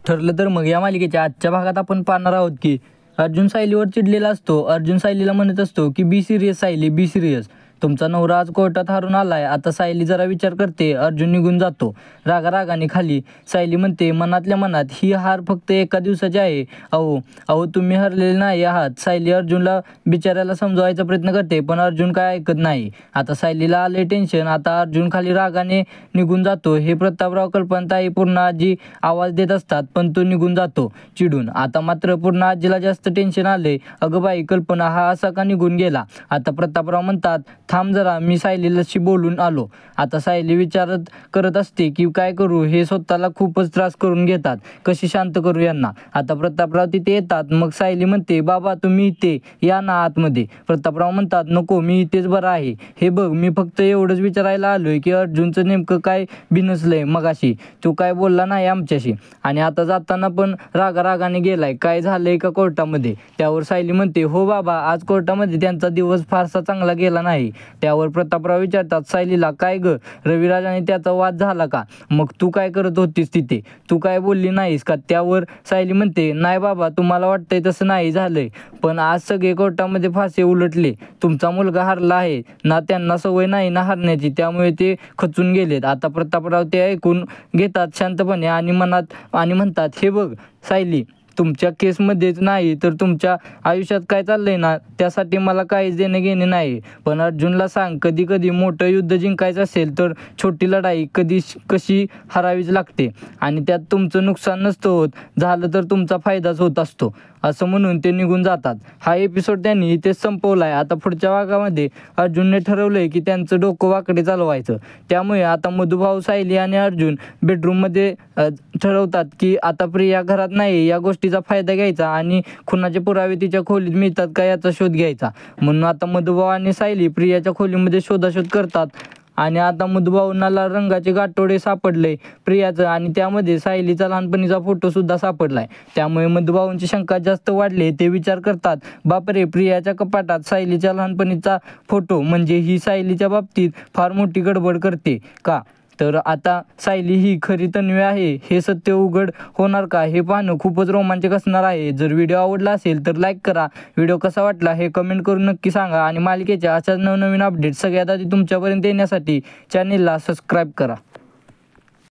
ठरलं तर मग या मालिकेच्या आजच्या भागात आपण पाहणार आहोत की अर्जुन सायलीवर चिडलेला असतो. अर्जुन सायलीला म्हणत असतो की be serious Sayali, be serious. तुमचा नवरा आज कोर्टात हारून आलाय. आता सायली जरा विचार करते. अर्जुन निघून जातो रागारागाने खाली. सायली म्हणते मनातल्या मनात, ही हार फक्त एका दिवसाची आहे. अहो अहो तुम्ही हरलेले नाही आहात. सायली अर्जुनला बिचाऱ्याला समजवायचा प्रयत्न करते पण अर्जुन काय ऐकत नाही. आता सायलीला आले टेन्शन. आता अर्जुन खाली रागाने निघून जातो. हे प्रतापराव, कल्पनाताई, पूर्ण आजी आवाज देत असतात पण तो निघून जातो चिडून. आता मात्र पूर्ण आजीला जास्त टेन्शन आले. अगं बाई कल्पना हा असा का निघून गेला. आता प्रतापराव म्हणतात थांब जरा, मी सायलीलाशी बोलून आलो. आता सायली विचारत करत असते की काय करू. हे स्वतःला खूपच त्रास करून घेतात. कशी शांत करू यांना. आता प्रतापराव तिथे येतात. मग सायली म्हणते बाबा तुम्ही इथे या ना आतमध्ये. प्रतापराव म्हणतात नको, मी इथेच बरं आहे. हे बघ मी फक्त एवढंच विचारायला आलोय की अर्जुनचं नेमकं काय बिनसलंय मगाशी. तो काय बोलला नाही आमच्याशी आणि आता जाताना पण रागारागाने गेलाय. काय झालंय का कोर्टामध्ये. त्यावर सायली म्हणते हो बाबा आज कोर्टामध्ये त्यांचा दिवस फारसा चांगला गेला नाही. त्यावर प्रतापराव विचारतात सायलीला काय ग, रविराज आणि त्याचा वाद झाला का. मग तू काय करत होतीस तिथे, तू काय बोलली नाहीस का. त्यावर सायली म्हणते नाही बाबा तुम्हाला वाटतंय तसं नाही झालंय पण आज सगळे कोर्टामध्ये फासे उलटले. तुमचा मुलगा हरला आहे ना, त्यांना सवय नाही ना हरण्याची, त्यामुळे ते खचून गेलेत. आता प्रतापराव ते ऐकून घेतात शांतपणे आणि म्हणतात हे बघ सायली, तुमच्या केसमध्येच नाही तर तुमच्या आयुष्यात काय चाललंय ना त्यासाठी मला काहीच देणे घेणे नाही. पण अर्जुनला सांग, कधी कधी मोठं युद्ध जिंकायचं असेल तर छोटी लढाई कशी हरावीच लागते आणि त्यात तुमचं नुकसान नसतं होत, झालं तर तुमचा फायदाच होत असतो. असं म्हणून ते निघून जातात. हा एपिसोड त्यांनी इथेच संपवलाय. आता पुढच्या भागामध्ये अर्जुनने ठरवलंय की त्यांचं डोकं वाकडे चालवायचं. त्यामुळे आता मधुभाऊ, सायली आणि अर्जुन बेडरूममध्ये ठरवतात की आता प्रिया घरात नाही या गोष्टीचा फायदा घ्यायचा आणि खुनाचे पुरावे तिच्या खोलीत मिळतात का याचा शोध घ्यायचा. म्हणून आता मधुभाऊ आणि सायली प्रियाच्या खोलीमध्ये शोधाशोध करतात आणि आता मधुभाऊंना रंगाचे गाठोडे सापडले प्रियाचं आणि त्यामध्ये सायलीचा लहानपणीचा फोटो सुद्धा सापडलाय. त्यामुळे मधुभाऊंची शंका जास्त वाढली. ते विचार करतात बापरे, प्रियाच्या कपाटात सायलीच्या लहानपणीचा फोटो, म्हणजे ही सायलीच्या बाबतीत फार मोठी गडबड करते का. तर आता सायली ही खरी तन्वी आहे हे सत्य उघड होणार का, हे पाहणं खूपच रोमांचक असणार आहे. जर व्हिडिओ आवडला असेल तर लाईक करा. व्हिडिओ कसा वाटला हे कमेंट करून नक्की सांगा आणि मालिकेच्या अशाच नवनवीन अपडेट सगळ्यात आधी तुमच्यापर्यंत येण्यासाठी चॅनेलला सबस्क्राईब करा.